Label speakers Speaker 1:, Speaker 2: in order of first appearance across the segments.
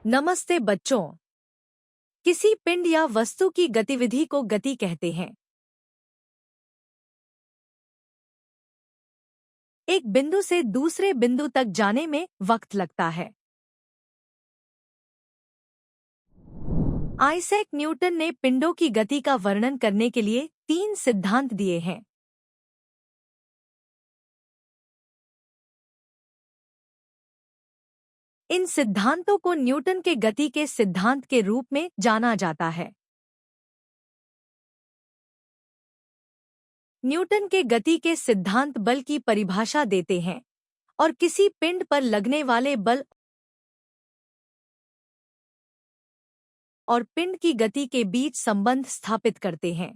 Speaker 1: नमस्ते बच्चों। किसी पिंड या वस्तु की गतिविधि को गति कहते हैं। एक बिंदु से दूसरे बिंदु तक जाने में वक्त लगता है। आइजैक न्यूटन ने पिंडों की गति का वर्णन करने के लिए 3 सिद्धांत दिए हैं। इन सिद्धांतों को न्यूटन के गति के सिद्धांत के रूप में जाना जाता है। न्यूटन के गति के सिद्धांत बल की परिभाषा देते हैं और किसी पिंड पर लगने वाले बल और पिंड की गति के बीच संबंध स्थापित करते हैं।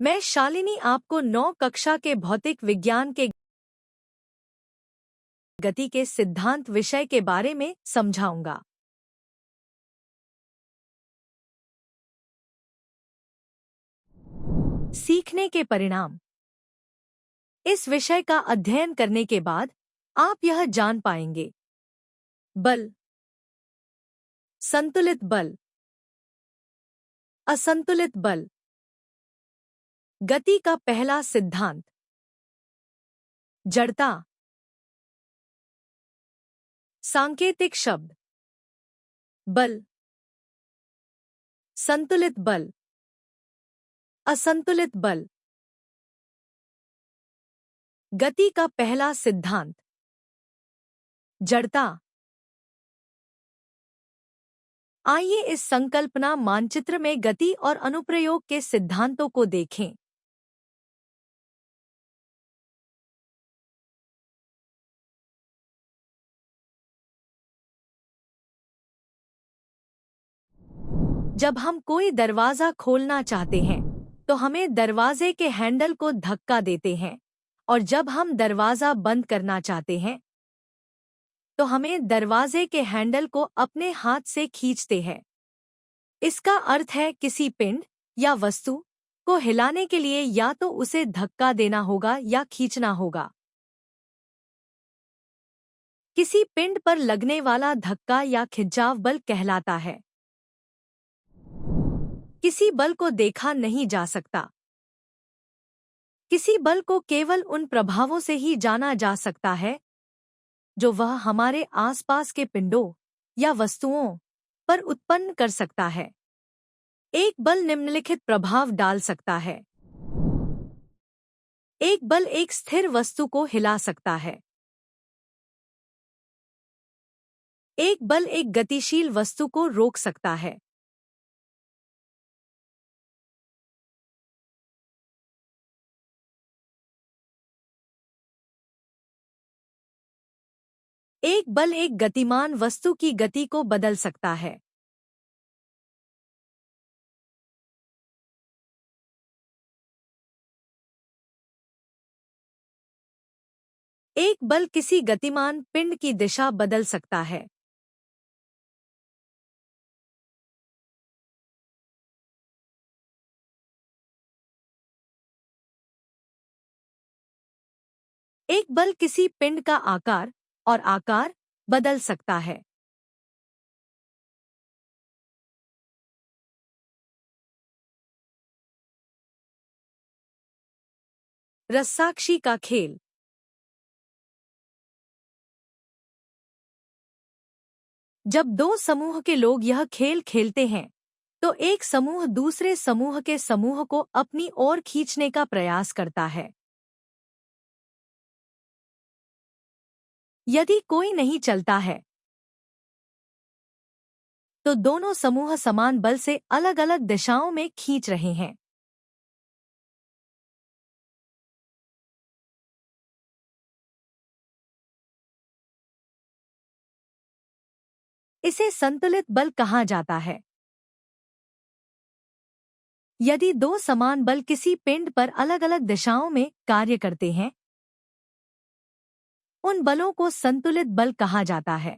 Speaker 1: मैं शालिनी आपको 9 कक्षा के भौतिक विज्ञान के गति के सिद्धांत विषय के बारे में समझाऊंगा। सीखने के परिणाम। इस विषय का अध्ययन करने के बाद आप यह जान पाएंगे। बल, संतुलित बल, असंतुलित बल। गति का पहला सिद्धांत। जड़ता। सांकेतिक शब्द। बल, संतुलित बल, असंतुलित बल। गति का पहला सिद्धांत। जड़ता। आइए इस संकल्पना मानचित्र में गति और अनुप्रयोग के सिद्धांतों को देखें। जब हम कोई दरवाजा खोलना चाहते हैं तो हमें दरवाजे के हैंडल को धक्का देते हैं, और जब हम दरवाजा बंद करना चाहते हैं तो हमें दरवाजे के हैंडल को अपने हाथ से खींचते हैं। इसका अर्थ है किसी पिंड या वस्तु को हिलाने के लिए या तो उसे धक्का देना होगा या खींचना होगा। किसी पिंड पर लगने वाला धक्का या खिंचाव बल कहलाता है। किसी बल को देखा नहीं जा सकता। किसी बल को केवल उन प्रभावों से ही जाना जा सकता है जो वह हमारे आसपास के पिंडों या वस्तुओं पर उत्पन्न कर सकता है। एक बल निम्नलिखित प्रभाव डाल सकता है। एक बल एक स्थिर वस्तु को हिला सकता है। एक बल एक गतिशील वस्तु को रोक सकता है। एक बल एक गतिमान वस्तु की गति को बदल सकता है। एक बल किसी गतिमान पिंड की दिशा बदल सकता है। एक बल किसी पिंड का आकार और आकार बदल सकता है। रस्साकशी का खेल। जब 2 समूह के लोग यह खेल खेलते हैं तो एक समूह दूसरे समूह के समूह को अपनी ओर खींचने का प्रयास करता है। यदि कोई नहीं चलता है तो दोनों समूह समान बल से अलग-अलग दिशाओं में खींच रहे हैं। इसे संतुलित बल कहा जाता है। यदि 2 समान बल किसी पिंड पर अलग-अलग दिशाओं में कार्य करते हैं, उन बलों को संतुलित बल कहा जाता है।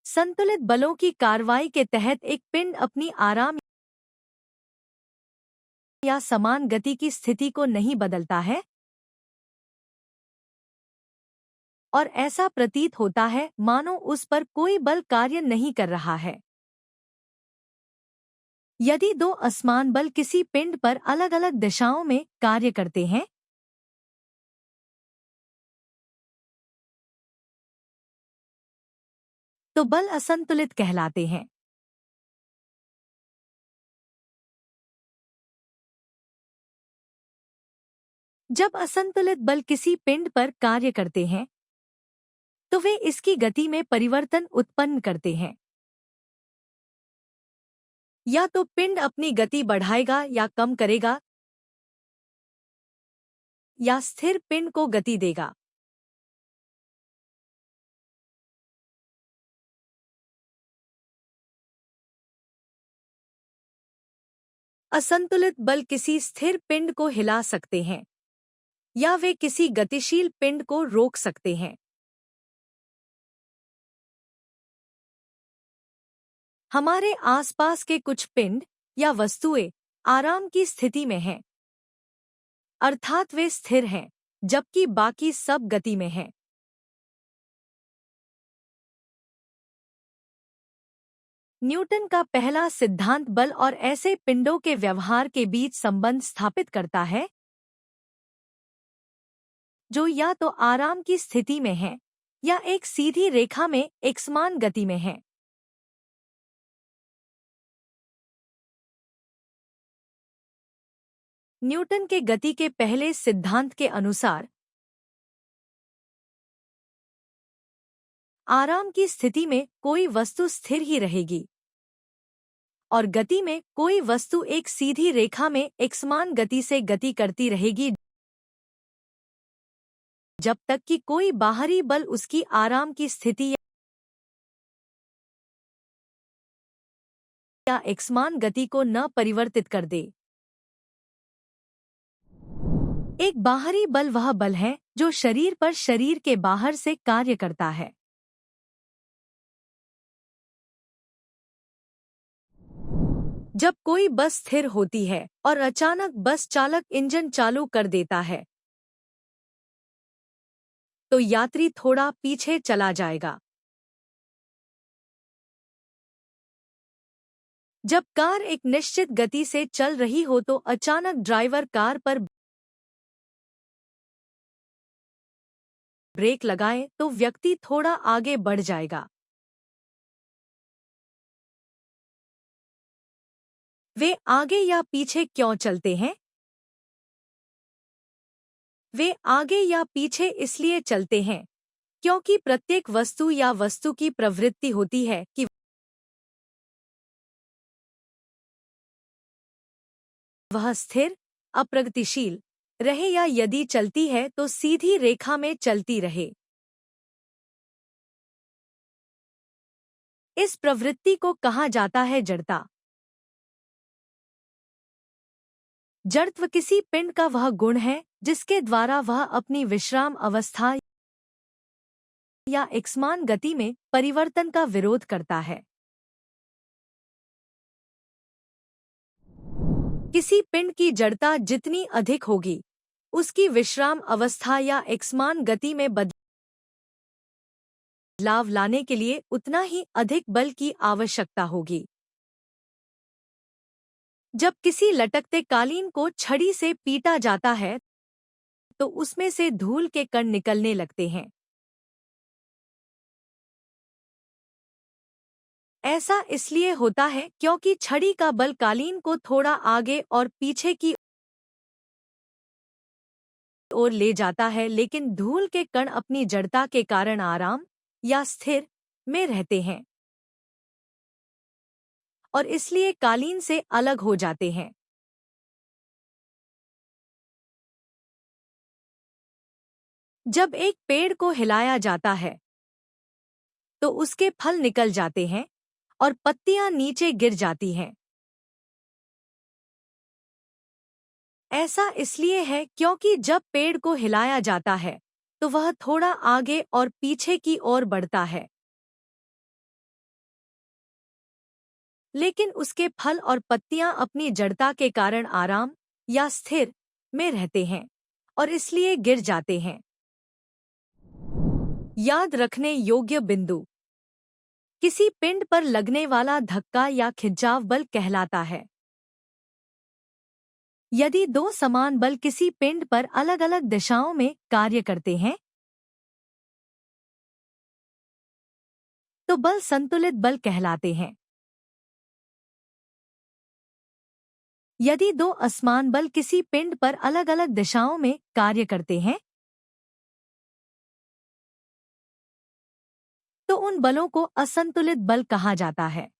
Speaker 1: संतुलित बलों की कार्रवाई के तहत एक पिंड अपनी आराम या समान गति की स्थिति को नहीं बदलता है और ऐसा प्रतीत होता है मानो उस पर कोई बल कार्य नहीं कर रहा है। यदि दो असमान बल किसी पिंड पर अलग अलग दिशाओं में कार्य करते हैं तो बल असंतुलित कहलाते हैं। जब असंतुलित बल किसी पिंड पर कार्य करते हैं तो वे इसकी गति में परिवर्तन उत्पन्न करते हैं। या तो पिंड अपनी गति बढ़ाएगा या कम करेगा या स्थिर पिंड को गति देगा। असंतुलित बल किसी स्थिर पिंड को हिला सकते हैं या वे किसी गतिशील पिंड को रोक सकते हैं। हमारे आसपास के कुछ पिंड या वस्तुएं आराम की स्थिति में हैं, अर्थात वे स्थिर हैं, जबकि बाकी सब गति में हैं। न्यूटन का पहला सिद्धांत बल और ऐसे पिंडों के व्यवहार के बीच संबंध स्थापित करता है जो या तो आराम की स्थिति में हैं या एक सीधी रेखा में एकसमान गति में हैं। न्यूटन के गति के पहले सिद्धांत के अनुसार आराम की स्थिति में कोई वस्तु स्थिर ही रहेगी और गति में कोई वस्तु एक सीधी रेखा में एकसमान गति से गति करती रहेगी जब तक कि कोई बाहरी बल उसकी आराम की स्थिति या एकसमान गति को न परिवर्तित कर दे। एक बाहरी बल वह बल है जो शरीर पर शरीर के बाहर से कार्य करता है। जब कोई बस स्थिर होती है और अचानक बस चालक इंजन चालू कर देता है तो यात्री थोड़ा पीछे चला जाएगा। जब कार एक निश्चित गति से चल रही हो तो अचानक ड्राइवर कार पर ब्रेक लगाए तो व्यक्ति थोड़ा आगे बढ़ जाएगा। वे आगे या पीछे क्यों चलते हैं? वे आगे या पीछे इसलिए चलते हैं क्योंकि प्रत्येक वस्तु या वस्तु की प्रवृत्ति होती है कि वह स्थिर, अप्रगतिशील रहे या यदि चलती है तो सीधी रेखा में चलती रहे। इस प्रवृत्ति को कहा जाता है जड़ता। जड़त्व किसी पिंड का वह गुण है जिसके द्वारा वह अपनी विश्राम अवस्था या एकसमान गति में परिवर्तन का विरोध करता है। किसी पिंड की जड़ता जितनी अधिक होगी उसकी विश्राम अवस्था या एकसमान गति में बदलाव लाने के लिए उतना ही अधिक बल की आवश्यकता होगी। जब किसी लटकते कालीन को छड़ी से पीटा जाता है तो उसमें से धूल के कण निकलने लगते हैं। ऐसा इसलिए होता है क्योंकि छड़ी का बल कालीन को थोड़ा आगे और पीछे की ओर ले जाता है, लेकिन धूल के कण अपनी जड़ता के कारण आराम या स्थिर में रहते हैं और इसलिए कालीन से अलग हो जाते हैं। जब एक पेड़ को हिलाया जाता है तो उसके फल निकल जाते हैं और पत्तियां नीचे गिर जाती हैं। ऐसा इसलिए है क्योंकि जब पेड़ को हिलाया जाता है तो वह थोड़ा आगे और पीछे की ओर बढ़ता है, लेकिन उसके फल और पत्तियां अपनी जड़ता के कारण आराम या स्थिर में रहते हैं और इसलिए गिर जाते हैं। याद रखने योग्य बिंदु। किसी पिंड पर लगने वाला धक्का या खिंचाव बल कहलाता है। यदि दो समान बल किसी पिंड पर अलग अलग दिशाओं में कार्य करते हैं तो बल संतुलित बल कहलाते हैं। यदि दो असमान बल किसी पिंड पर अलग अलग दिशाओं में कार्य करते हैं तो उन बलों को असंतुलित बल कहा जाता है।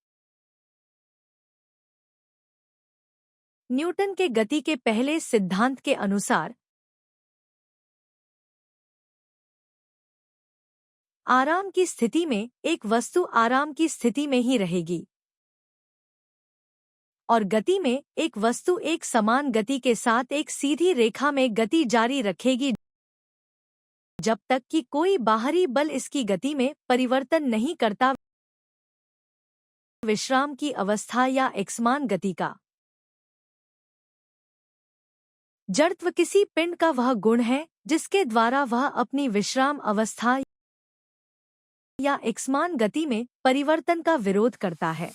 Speaker 1: न्यूटन के गति के पहले सिद्धांत के अनुसार आराम की स्थिति में एक वस्तु आराम की स्थिति में ही रहेगी और गति में एक वस्तु एक समान गति के साथ एक सीधी रेखा में गति जारी रखेगी जब तक कि कोई बाहरी बल इसकी गति में परिवर्तन नहीं करता। विश्राम की अवस्था या एकसमान गति का जड़त्व किसी पिंड का वह गुण है जिसके द्वारा वह अपनी विश्राम अवस्था या एकसमान गति में परिवर्तन का विरोध करता है।